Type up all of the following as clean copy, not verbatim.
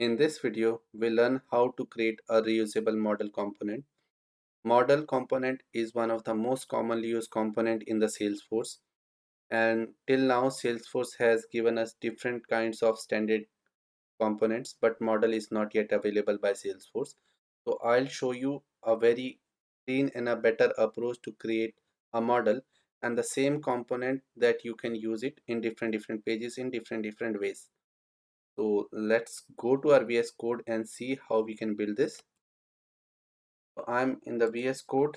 In this video, we'll learn how to create a reusable model component. Model component is one of the most commonly used component in the Salesforce, and till now Salesforce has given us different kinds of standard components, but model is not yet available by Salesforce. So I'll show you a very clean and a better approach to create a model and the same component that you can use it in different pages in different ways. So let's go to our VS Code and see how we can build this. So I'm in the VS Code.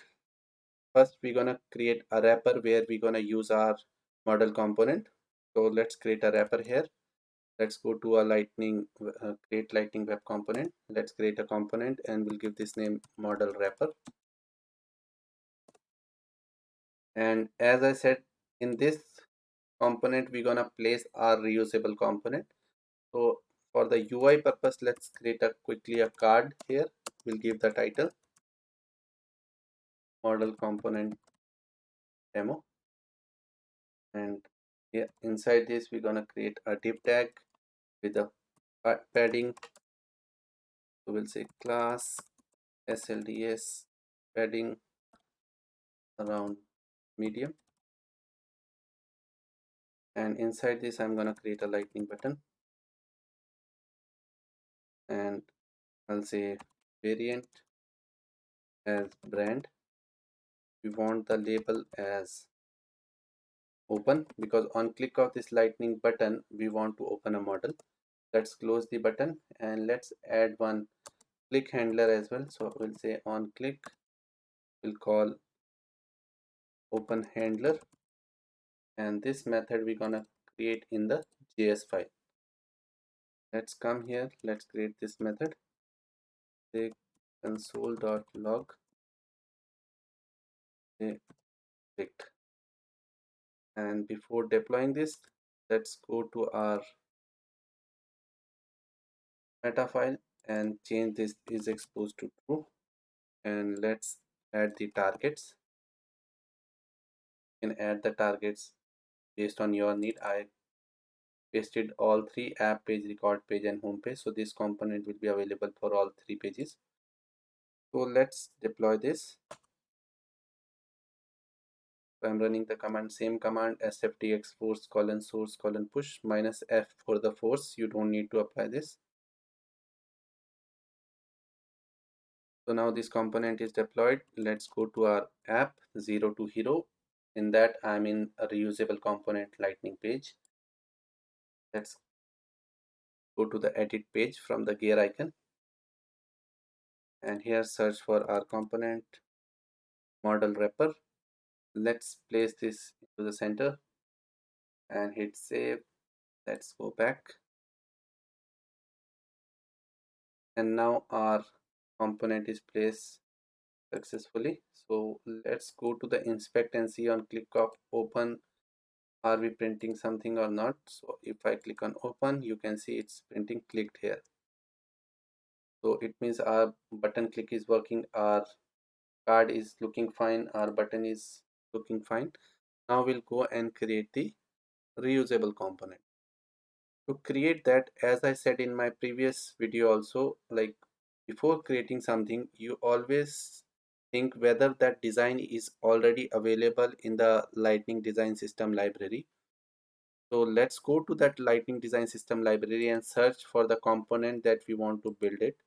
First, we're gonna create a wrapper where we're gonna use our model component. So let's create a wrapper here. Let's go to a create lightning web component. Let's create a component and we'll give this name model wrapper. And as I said, in this component, we're gonna place our reusable component. So for the UI purpose, let's create quickly a card here. We'll give the title model component demo, and here inside this we're gonna create a div tag with a padding. So we'll say class slds padding around medium, and inside this I'm gonna create a lightning button, and I'll say variant as brand. We want the label as open because on click of this lightning button we want to open a model. Let's close the button and let's add one click handler as well. So we'll say on click, we'll call open handler, and this method we're gonna create in the JS file. Let's come here, let's create this method. Say console.log clicked, and before deploying this, let's go to our meta file and change this is exposed to true, and let's add the targets. You can add the targets based on your need. I pasted all three: app page, record page, and home page, so this component will be available for all three pages. So let's deploy this. So I'm running the command, same command, sftx force colon source colon push -f for the force. You don't need to apply this. So now this component is deployed. Let's go to our app 0 to hero. In that I'm in a reusable component lightning page. Let's go to the edit page from the gear icon, and here search for our component model wrapper. Let's place this into the center and hit save. Let's go back, and now our component is placed successfully. So let's go to the inspect and see. On click of open, are we printing something or not? So if I click on open, you can see it's printing clicked here. So it means our button click is working, our card is looking fine, our button is looking fine. Now we'll go and create the reusable component. To create that, as I said in my previous video also, like before creating something, you always think whether that design is already available in the lightning design system library. So let's go to that lightning design system library and search for the component that we want to build it.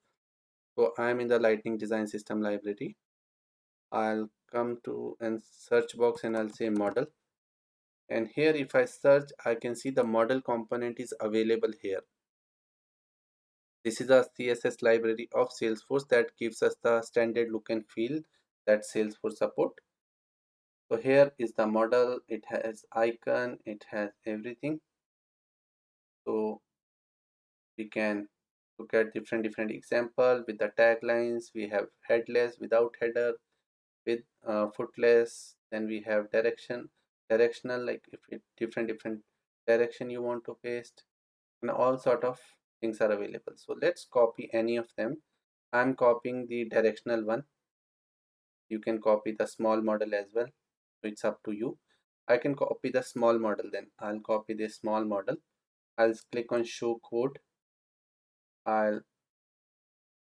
So I'm in the lightning design system library. I'll come to and search box and I'll say model, and here if I search, I can see the model component is available here. This is a CSS library of Salesforce that gives us the standard look and feel that Salesforce support. So here is the model. It has icon, it has everything. So we can look at different example with the taglines. We have headless, without header, with footless. Then we have directional, like if it different direction you want to paste, and all sort of things are available. So let's copy any of them. I'm copying the directional one. You can copy the small model as well, so it's up to you. I can copy the small model, then I'll copy the small model. I'll click on show code. I'll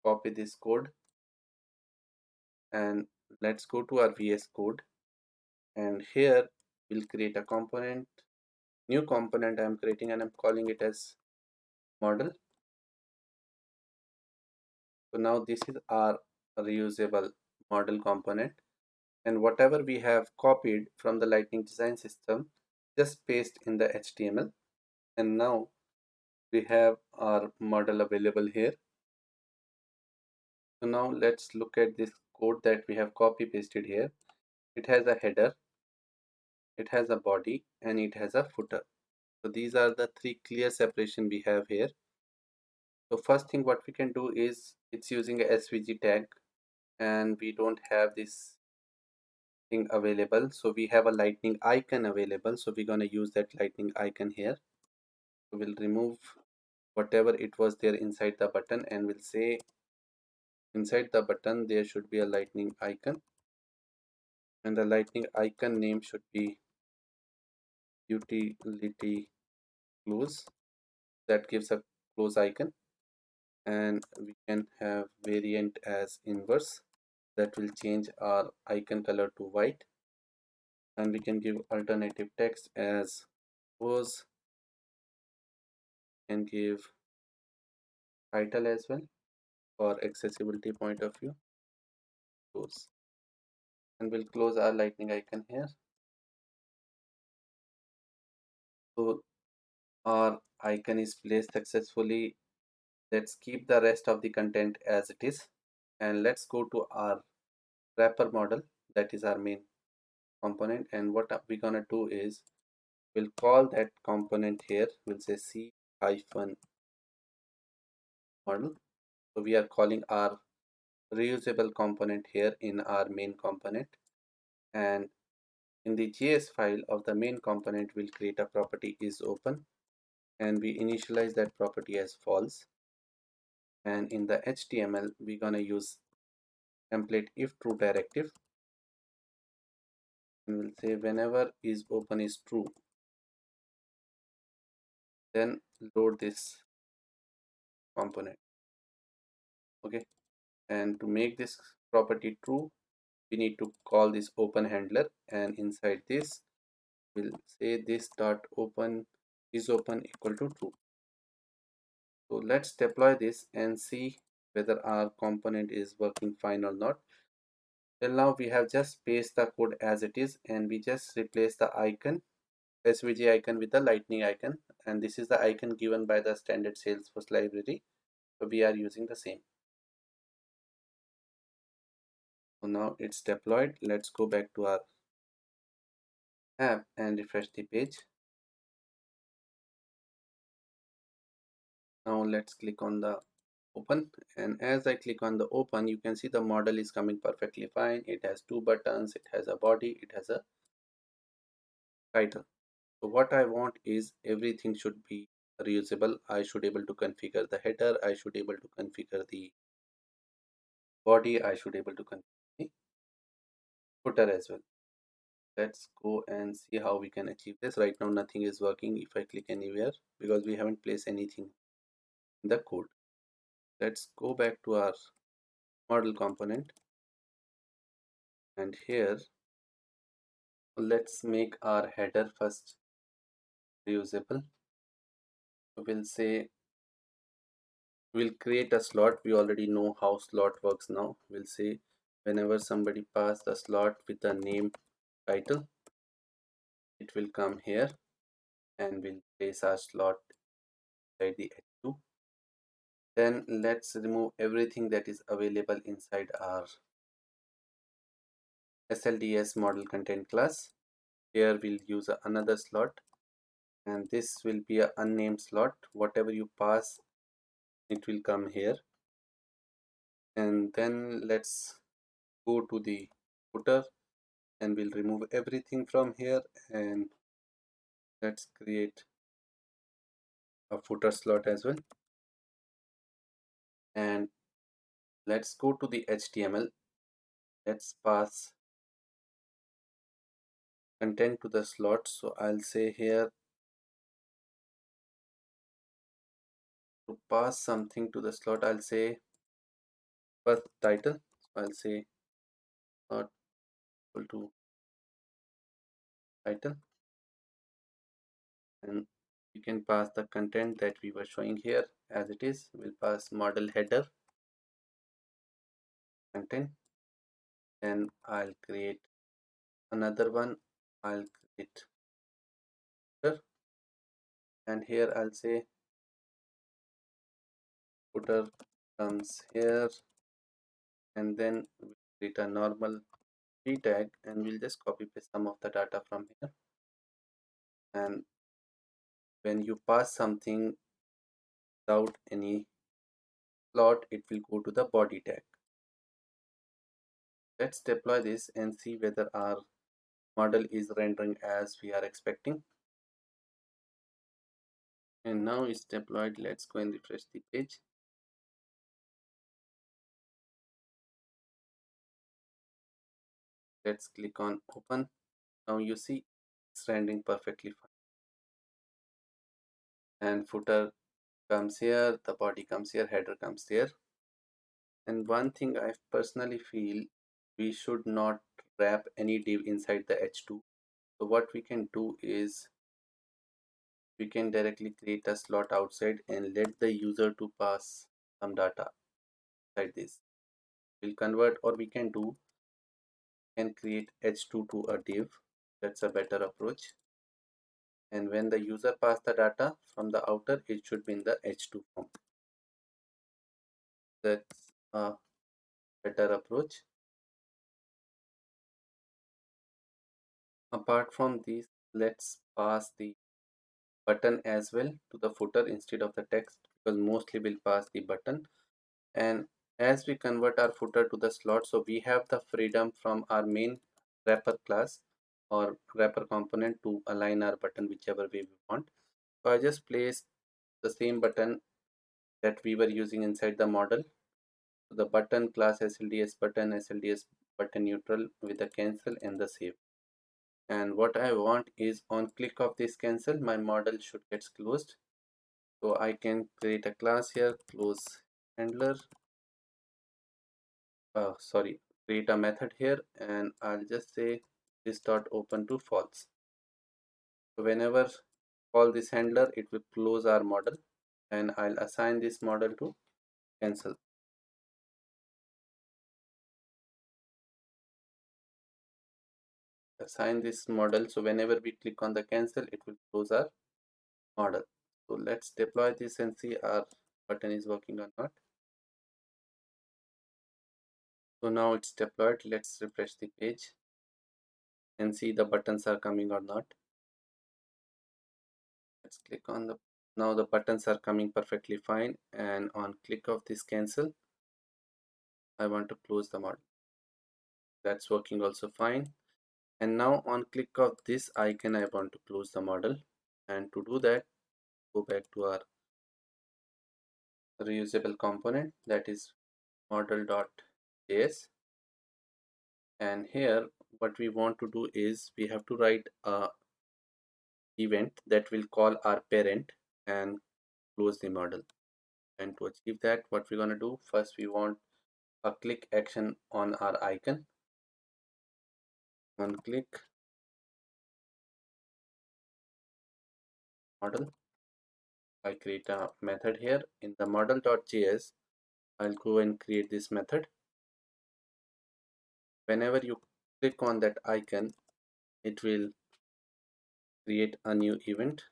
copy this code and let's go to our VS Code, and here we'll create a component, new component I'm creating, and I'm calling it as model. So now this is our reusable model component, and whatever we have copied from the lightning design system, just paste in the HTML, and now we have our model available here. So now let's look at this code that we have copy pasted here. It has a header, it has a body, and it has a footer. So these are the three clear separation we have here. So first thing what we can do is, it's using a SVG tag and we don't have this thing available, so we have a lightning icon available, so we're going to use that lightning icon here. So we'll remove whatever it was there inside the button, and we'll say inside the button there should be a lightning icon, and the lightning icon name should be utility close. That gives a close icon, and we can have variant as inverse. That will change our icon color to white, and we can give alternative text as was, and give title as well for accessibility point of view. Close, and we'll close our lightning icon here. So our icon is placed successfully. Let's keep the rest of the content as it is, and let's go to our wrapper model, that is our main component. And what we're gonna do is, we'll call that component here, we'll say c hyphen model. So we are calling our reusable component here in our main component, and in the JS file of the main component we'll create a property is open, and we initialize that property as false. And in the HTML we're gonna use template if true directive, and we'll say whenever is open is true, then load this component. Okay, and to make this property true, we need to call this open handler, and inside this we'll say this dot open is open equal to true. So let's deploy this and see whether our component is working fine or not. Till now we have just pasted the code as it is, and we just replace the icon, SVG icon, with the lightning icon, and this is the icon given by the standard Salesforce library, so we are using the same. So now it's deployed. Let's go back to our app and refresh the page. Now let's click on the open, and as I click on the open, you can see the model is coming perfectly fine. It has two buttons, it has a body, it has a title. So what I want is everything should be reusable. I should able to configure the header, I should able to configure the body, I should able to configure the footer as well. Let's go and see how we can achieve this. Right now nothing is working if I click anywhere, because we haven't placed anything in the code. Let's go back to our model component, and here let's make our header first reusable. So we'll say we'll create a slot. We already know how slot works now. We'll say whenever somebody pass the slot with the name title, it will come here, and we'll place our slot inside the h2. Then let's remove everything that is available inside our SLDS model content class. Here we'll use another slot, and this will be a unnamed slot. Whatever you pass, it will come here. And then let's go to the footer, and we'll remove everything from here, and let's create a footer slot as well. And let's go to the HTML. Let's pass content to the slot. So I'll say here to pass something to the slot, I'll say first title. So I'll say not equal to title, and you can pass the content that we were showing here as it is. We'll pass model header content. Then I'll create another one. I'll create footer, and here I'll say footer comes here, and then we'll create a normal p tag, and we'll just copy paste some of the data from here. And when you pass something without any slot, it will go to the body tag. Let's deploy this and see whether our model is rendering as we are expecting. And now it's deployed. Let's go and refresh the page. Let's click on open. Now you see it's rendering perfectly fine. And footer comes here, the body comes here, header comes here. And one thing I personally feel, we should not wrap any div inside the h2. So what we can do is we can directly create a slot outside and let the user to pass some data inside this. We'll convert, or we can do and create h2 to a div. That's a better approach. And when the user pass the data from the outer, it should be in the h2 form. That's a better approach. Apart from this, let's pass the button as well to the footer instead of the text, because mostly we'll pass the button. And as we convert our footer to the slot, so we have the freedom from our main wrapper class or wrapper component to align our button whichever way we want. So I just placed the same button that we were using inside the model. So the button class SLDS button neutral with the cancel and the save. And what I want is on click of this cancel, my model should get closed. So I can create a class here, close handler. Create a method here, and I'll just say this dot open to false. So whenever call this handler, it will close our model, and I'll assign this model to cancel. Assign this model, so whenever we click on the cancel, it will close our model. So let's deploy this and see our button is working or not. So now it's deployed. Let's refresh the page and see the buttons are coming or not. Let's click on the, now the buttons are coming perfectly fine, and on click of this cancel, I want to close the model. That's working also fine. And now on click of this icon, I want to close the model. And to do that, go back to our reusable component, that is modal.js. And here what we want to do is we have to write a event that will call our parent and close the model. And to achieve that, what we're going to do, first we want a click action on our icon. On click model, I create a method here in the modal.js. I'll go and create this method. Whenever you click on that icon, it will create a new event.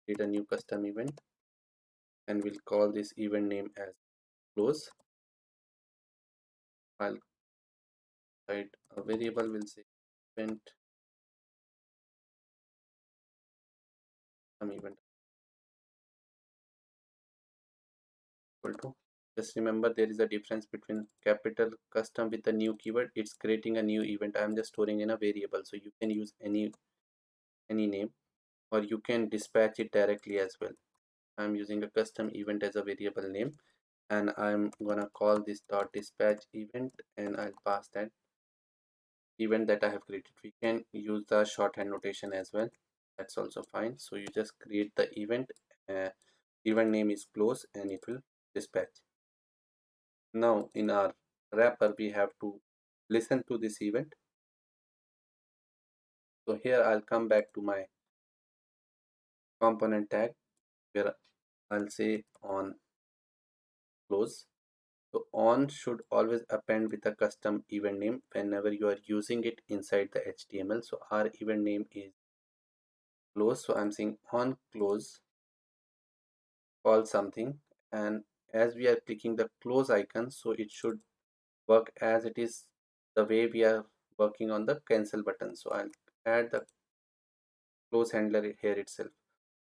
Create a new custom event, and we'll call this event name as close. I'll write a variable, will say event some event equal to. Just remember, there is a difference between capital custom with a new keyword. It's creating a new event. I'm just storing in a variable, so you can use any name, or you can dispatch it directly as well. I'm using a custom event as a variable name, and I'm gonna call this dot dispatch event, and I'll pass that event that I have created. We can use the shorthand notation as well. That's also fine. So you just create the event, event name is close and it will dispatch. Now in our wrapper we have to listen to this event. So here I'll come back to my component tag where I'll say on close. So on should always append with a custom event name whenever you are using it inside the HTML. So our event name is close. So I'm saying on close call something, and as we are clicking the close icon, so it should work as it is the way we are working on the cancel button. So I'll add the close handler here itself.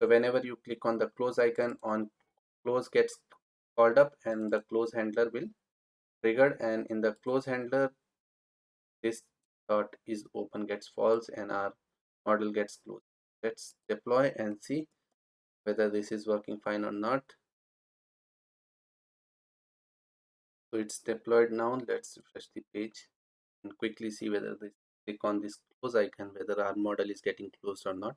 So whenever you click on the close icon, on close gets called up and the close handler will triggered, and in the close handler this dot is open gets false and our model gets closed. Let's deploy and see whether this is working fine or not. So it's deployed now. Let's refresh the page and quickly see whether this click on this close icon whether our model is getting closed or not.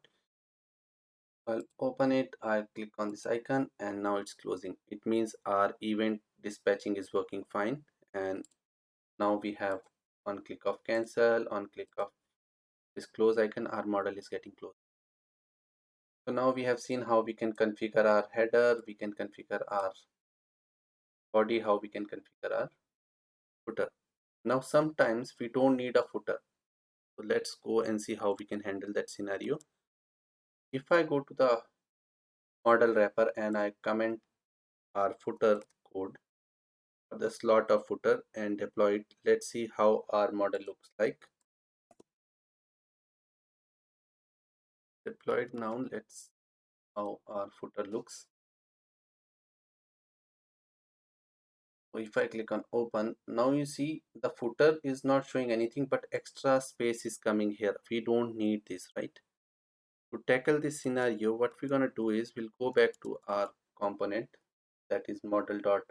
I'll open it, I'll click on this icon and now it's closing. It means our event dispatching is working fine, and now we have on click of cancel, on click of this close icon, our model is getting closed. So now we have seen how we can configure our header, we can configure our body, how we can configure our footer. Now sometimes we don't need a footer. So let's go and see how we can handle that scenario. If I go to the model wrapper and I comment our footer code for the slot of footer and deploy it, let's see how our model looks like. Deployed now, let's how our footer looks. So if I click on open, now you see the footer is not showing anything but extra space is coming here. We don't need this, right? To tackle this scenario, what we're gonna do is we'll go back to our component, that is model.html,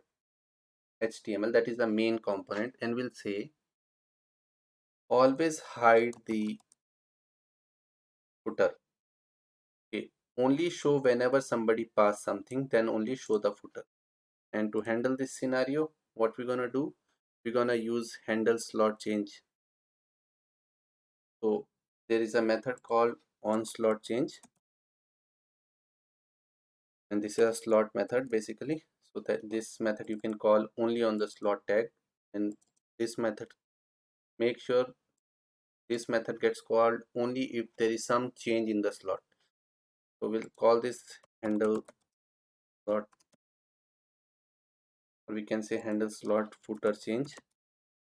that is the main component, and we'll say always hide the footer. Okay, only show whenever somebody pass something, then only show the footer. And to handle this scenario, what we're gonna do, we're gonna use handle slot change. So there is a method called on slot change, and this is a slot method basically. So that this method you can call only on the slot tag, and this method, make sure this method gets called only if there is some change in the slot. So we'll call this handle slot, or we can say handle slot footer change,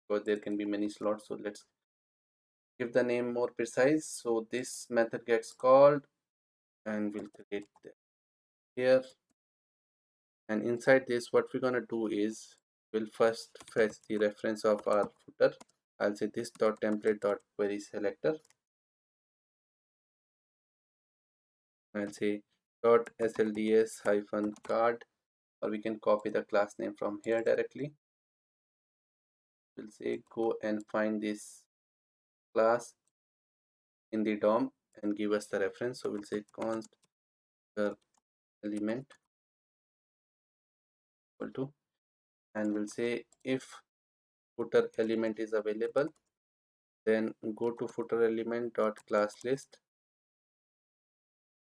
because there can be many slots. So let's give the name more precise. So this method gets called and we'll create here, and inside this what we're gonna do is we'll first fetch the reference of our footer. I'll say this dot template dot query selector. I'll say dot slds hyphen card, or we can copy the class name from here directly. We'll say go and find this class in the DOM and give us the reference. So we'll say const element equal to, and we'll say if footer element is available, then go to footer element dot class list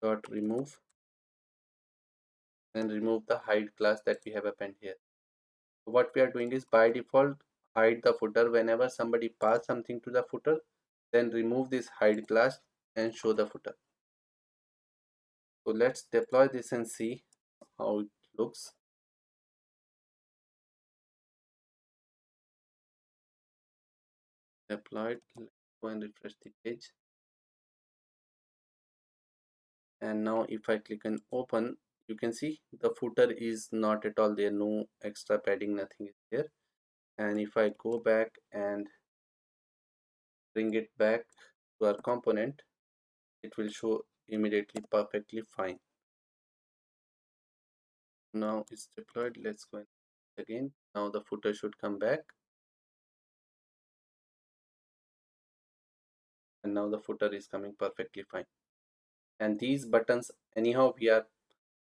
dot remove and remove the hide class that we have append here. So what we are doing is by default hide the footer whenever somebody pass something to the footer, then remove this hide class and show the footer. So let's deploy this and see how it looks. Deployed. Let's go and refresh the page. And now if I click on open, you can see the footer is not at all there, no extra padding, nothing is there. And if I go back and bring it back to our component, it will show immediately perfectly fine. Now it's deployed. Let's go again. Now the footer should come back, and now the footer is coming perfectly fine. And these buttons anyhow we are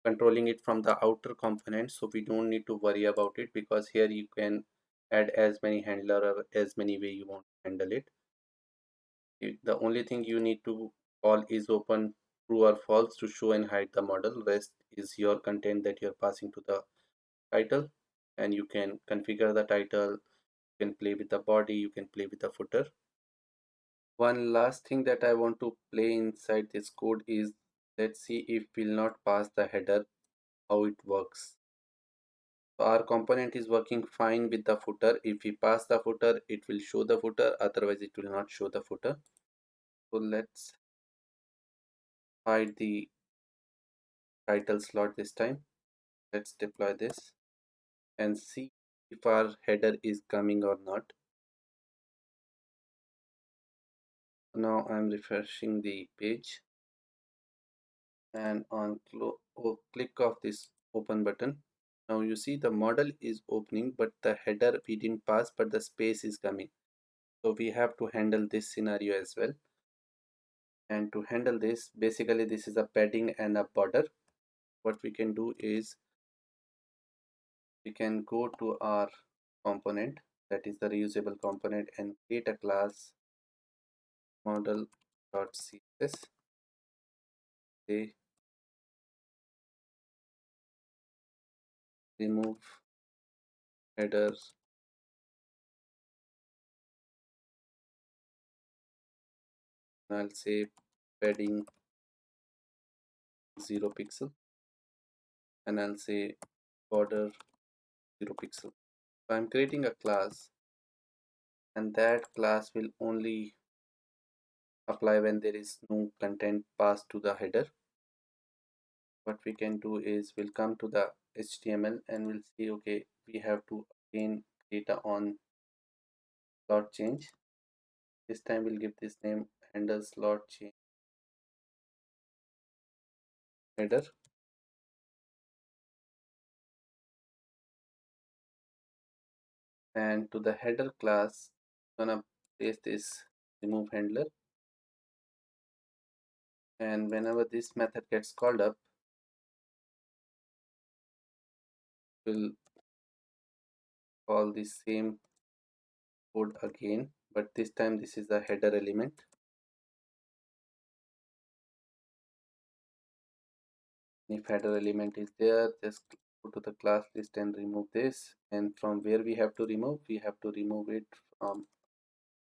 controlling it from the outer component, so we don't need to worry about it, because here you can add as many handler or as many way you want to handle it. The only thing you need to call is open true or false to show and hide the model. Rest is your content that you're passing to the title, and you can configure the title, you can play with the body, you can play with the footer. One last thing that I want to play inside this code is, let's see if we'll not pass the header, how it works. So our component is working fine with the footer. If we pass the footer, it will show the footer, otherwise it will not show the footer. So let's hide the title slot this time. Let's deploy this and see if our header is coming or not. Now I'm refreshing the page, and on click of this open button, now you see the model is opening, but the header we didn't pass, but the space is coming. So we have to handle this scenario as well. And to handle this, basically this is a padding and a border. What we can do is we can go to our component, that is the reusable component, and create a class model.css. They remove headers, and I'll say padding 0 pixel, and I'll say border 0 pixel. So I'm creating a class, and that class will only apply when there is no content passed to the header. What we can do is we'll come to the HTML and we'll see, okay, we have to again create a on slot change. This time we'll give this name handle slot change header, and to the header class gonna place this remove handler, and whenever this method gets called up, we'll call the same code again, but this time this is the header element. If header element is there, just go to the class list and remove this, and from where we have to remove it from,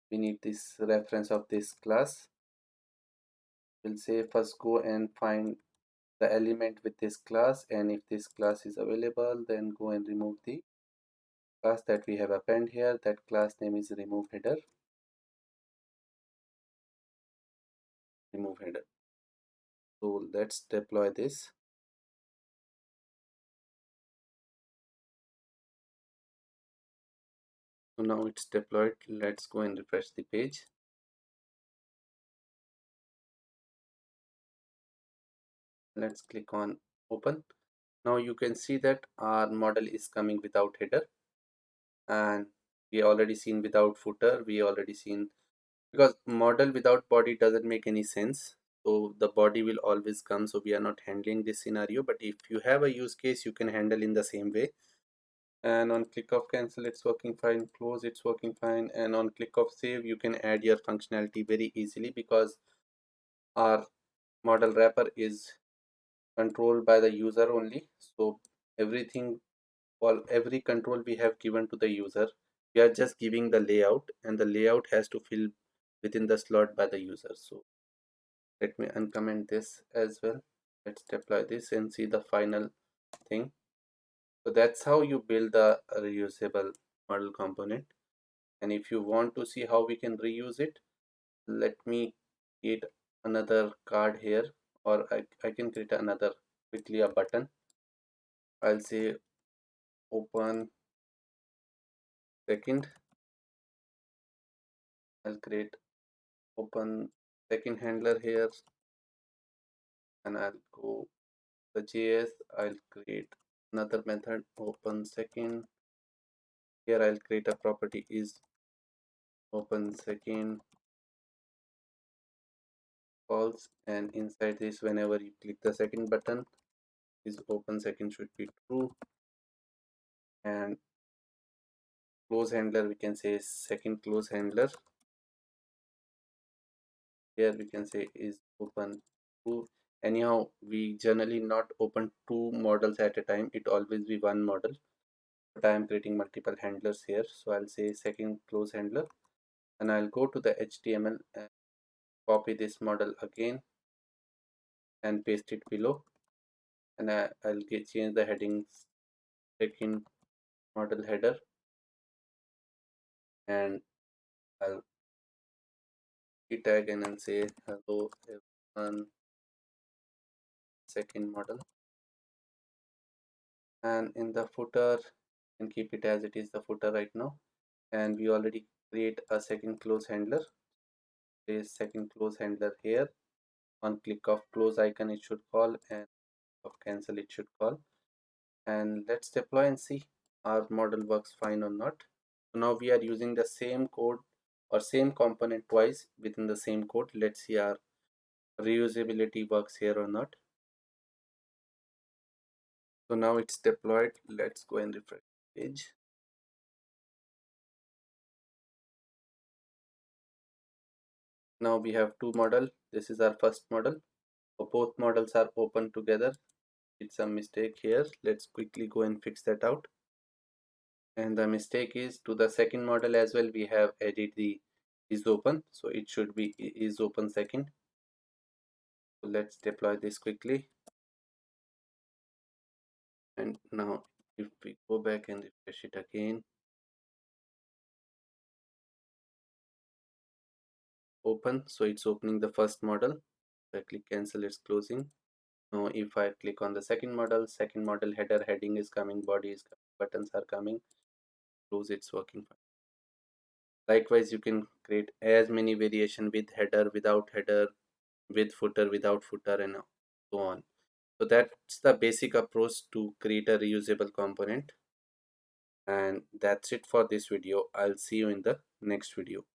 we need this reference of this class. We'll say first go and find the element with this class, and if this class is available, then go and remove the class that we have append here. That class name is remove header. So let's deploy this. So now it's deployed. Let's go and refresh the page. Let's click on open. Now you can see that our model is coming without header, and we already seen without footer, we already seen, because model without body doesn't make any sense. So the body will always come, so we are not handling this scenario, but if you have a use case, you can handle in the same way. And on click of cancel, it's working fine. Close, it's working fine. And on click of save, you can add your functionality very easily, because our model wrapper is controlled by the user only. So everything, every control we have given to the user, we are just giving the layout, and the layout has to fill within the slot by the user. So let me uncomment this as well. Let's deploy this and see the final thing. So that's how you build the reusable model component. And if you want to see how we can reuse it, let me create another card here, or I can create another quickly a button. I'll say open second. I'll create open second handler here, and I'll go the JS. I'll create another method open second. Here I'll create a property is open second false, and inside this, whenever you click the second button, is open, second should be true, and close handler we can say second close handler. Here we can say is open true. Anyhow, we generally not open two models at a time. It always be one model. But I am creating multiple handlers here. So I'll say second close handler, and I'll go to the HTML and copy this model again and paste it below. And I'll change the headings second model header, and I'll tag and then say hello everyone second model. And in the footer, and keep it as it is the footer right now. And we already create a second close handler. This second close handler here. On click of close icon it should call, and of cancel it should call. And let's deploy and see our model works fine or not. So now we are using the same code or same component twice within the same code. Let's see our reusability works here or not. So now it's deployed. Let's go and refresh the page. Now we have two model. This is our first model. So both models are open together. It's a mistake here. Let's quickly go and fix that out. And the mistake is to the second model as well. We have added the is open. So it should be is open second. So let's deploy this quickly. And now if we go back and refresh it again, open. So it's opening the first model. If I click cancel, it's closing. Now if I click on the second model header heading is coming, body is coming, buttons are coming, close, it's working fine. Likewise, you can create as many variation with header, without header, with footer, without footer, and so on. So that's the basic approach to create a reusable component. And that's it for this video. I'll see you in the next video.